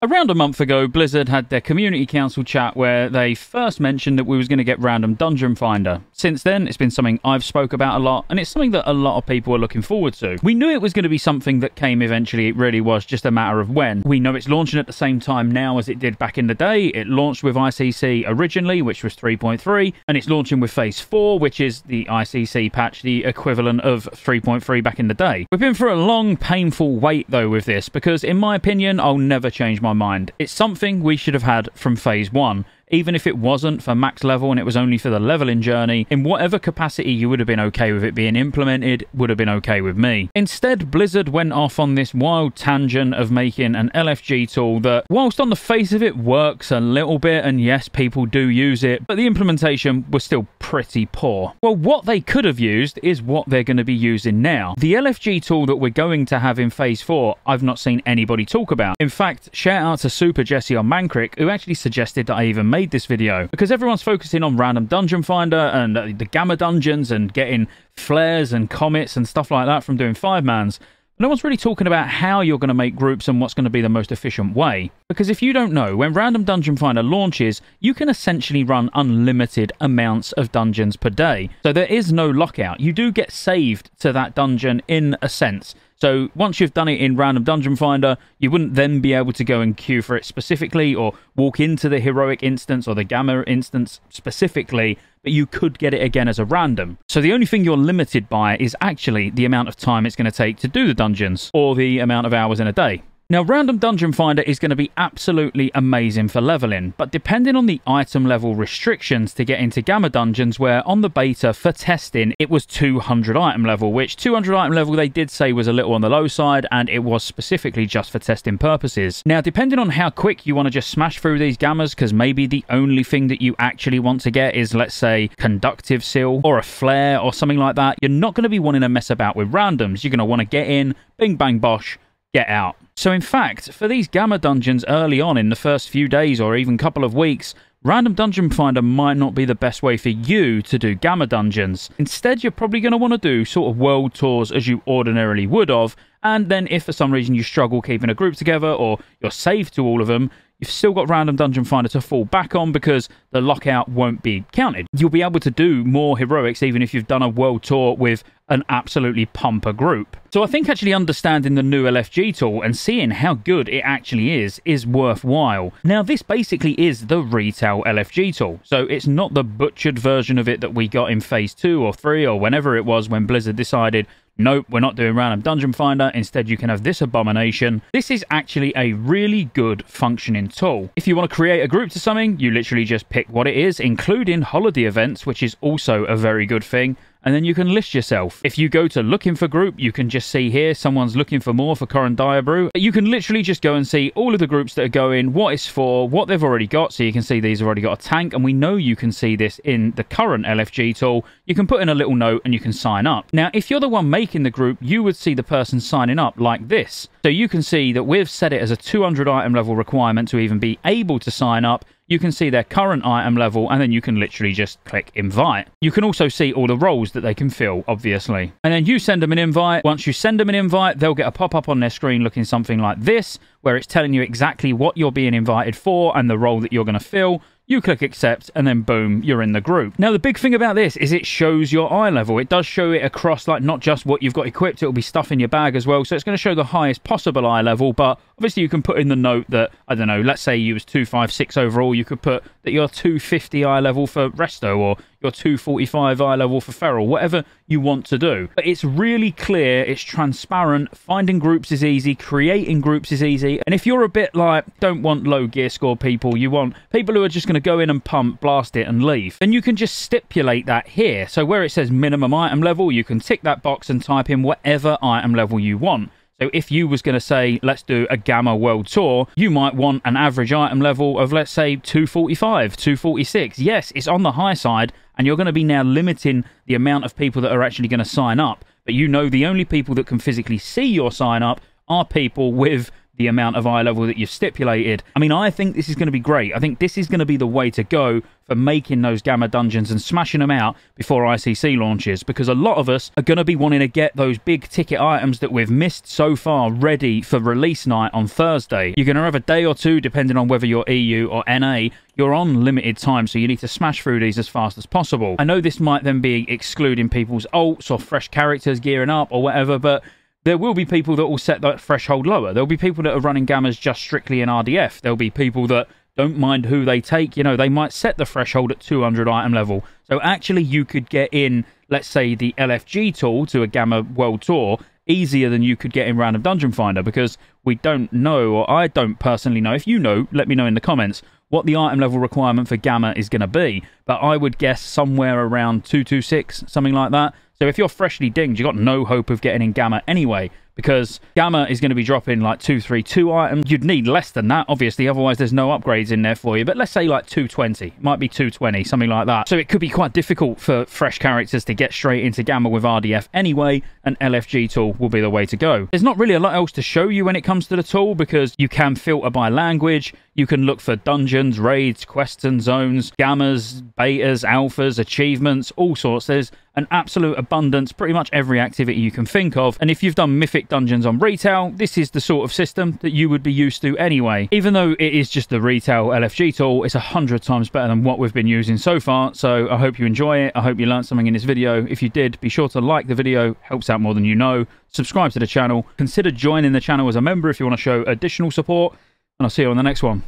Around a month ago, Blizzard had their community council chat where they first mentioned that we was going to get random dungeon finder. Since then, it's been something I've spoke about a lot, and it's something that a lot of people are looking forward to. We knew it was going to be something that came eventually, it really was just a matter of when. We know it's launching at the same time now as it did back in the day. It launched with ICC originally, which was 3.3, and it's launching with Phase 4, which is the ICC patch, the equivalent of 3.3 back in the day. We've been through a long, painful wait though with this, because in my opinion, I'll never change my mind. It's something we should have had from Phase 1. Even if it wasn't for max level and it was only for the leveling journey, in whatever capacity you would have been okay with it being implemented, would have been okay with me. Instead, Blizzard went off on this wild tangent of making an LFG tool that, whilst on the face of it works a little bit, and yes, people do use it, but the implementation was still pretty poor. Well, what they could have used is what they're going to be using now. The LFG tool that we're going to have in Phase 4, I've not seen anybody talk about. In fact, shout out to Scottejaye on Mancrick, who actually suggested that I even made this video, because everyone's focusing on random dungeon finder and the gamma dungeons and getting flares and comets and stuff like that from doing 5-mans. No one's really talking about how you're going to make groups and what's going to be the most efficient way. Because if you don't know, when Random Dungeon Finder launches, you can essentially run unlimited amounts of dungeons per day. So there is no lockout. You do get saved to that dungeon in a sense. So once you've done it in Random Dungeon Finder, you wouldn't then be able to go and queue for it specifically or walk into the heroic instance or the gamma instance specifically, but you could get it again as a random. So the only thing you're limited by is actually the amount of time it's going to take to do the dungeons or the amount of hours in a day. Now, Random Dungeon Finder is going to be absolutely amazing for leveling, but depending on the item level restrictions to get into Gamma Dungeons, where on the beta for testing, it was 200 item level, which 200 item level they did say was a little on the low side, and it was specifically just for testing purposes. Now, depending on how quick you want to just smash through these Gammas, because maybe the only thing that you actually want to get is, let's say, Conductive Seal or a Flare or something like that, you're not going to be wanting to mess about with randoms. You're going to want to get in, bing bang bosh, get out. So in fact, for these Gamma Dungeons early on in the first few days or even couple of weeks, Random Dungeon Finder might not be the best way for you to do Gamma Dungeons. Instead, you're probably going to want to do sort of world tours as you ordinarily would have, and then if for some reason you struggle keeping a group together or you're saved to all of them, you've still got Random Dungeon Finder to fall back on because the lockout won't be counted. You'll be able to do more heroics even if you've done a world tour with an absolutely pumper group. So I think actually understanding the new LFG tool and seeing how good it actually is worthwhile. Now, this basically is the retail LFG tool. So it's not the butchered version of it that we got in Phase 2 or 3 or whenever it was when Blizzard decided, nope, we're not doing Random Dungeon Finder. Instead, you can have this abomination. This is actually a really good functioning tool. If you want to create a group to something, you literally just pick what it is, including holiday events, which is also a very good thing. And then you can list yourself. If you go to looking for group, you can just see here someone's looking for more for Current Diabrew. You can literally just go and see all of the groups that are going, what it's for, what they've already got. So you can see these have already got a tank, and we know you can see this in the current LFG tool. You can put in a little note and you can sign up. Now, if you're the one making the group, you would see the person signing up like this. So you can see that we've set it as a 200 item level requirement to even be able to sign up. You can see their current item level, and then you can literally just click invite. You can also see all the roles that they can fill, obviously. And then you send them an invite. Once you send them an invite, they'll get a pop-up on their screen looking something like this, where it's telling you exactly what you're being invited for and the role that you're going to fill. You click accept, and then boom, you're in the group. Now, the big thing about this is it shows your eye level. It does show it across, like, not just what you've got equipped, it'll be stuff in your bag as well. So it's going to show the highest possible eye level, but obviously you can put in the note that, I don't know, let's say you was 256 overall, you could put that you're 250 eye level for Resto, or you're 245 eye level for Feral, whatever you want to do. But it's really clear, it's transparent, finding groups is easy, creating groups is easy, and if you're a bit like, don't want low gear score people, you want people who are just going to go in and pump, blast it and leave, then you can just stipulate that here. So where it says minimum item level, you can tick that box and type in whatever item level you want. So if you was going to say, let's do a Gamma World Tour, you might want an average item level of, let's say, 245, 246. Yes, it's on the high side, and you're going to be now limiting the amount of people that are actually going to sign up. But you know the only people that can physically see your sign up are people with the amount of eye level that you've stipulated. I mean, I think this is going to be great. I think this is going to be the way to go for making those gamma dungeons and smashing them out before ICC launches, because a lot of us are going to be wanting to get those big ticket items that we've missed so far ready for release night on Thursday. You're going to have a day or two, depending on whether you're EU or NA. You're on limited time, so you need to smash through these as fast as possible. I know this might then be excluding people's ults or fresh characters gearing up or whatever, but there will be people that will set that threshold lower. There'll be people that are running gammas just strictly in RDF. There'll be people that don't mind who they take. You know, they might set the threshold at 200 item level. So actually you could get in, let's say, the LFG tool to a gamma world tour easier than you could get in Random Dungeon Finder, because we don't know, or I don't personally know. If you know, let me know in the comments what the item level requirement for gamma is going to be. But I would guess somewhere around 226, something like that. So if you're freshly dinged, you've got no hope of getting in gamma anyway, because gamma is going to be dropping like 232 items. You'd need less than that, obviously, otherwise there's no upgrades in there for you. But let's say like 220, might be 220, something like that. So it could be quite difficult for fresh characters to get straight into gamma with RDF anyway. An LFG tool will be the way to go. There's not really a lot else to show you when it comes to the tool, because you can filter by language. You can look for dungeons, raids, quests and zones, gammas, betas, alphas, achievements, all sorts. There's an absolute abundance, pretty much every activity you can think of. And if you've done mythic dungeons on retail, this is the sort of system that you would be used to anyway. Even though it is just the retail LFG tool, it's 100 times better than what we've been using so far. So I hope you enjoy it. I hope you learned something in this video. If you did, be sure to like the video, helps out more than you know. Subscribe to the channel. Consider joining the channel as a member if you want to show additional support. And I'll see you on the next one.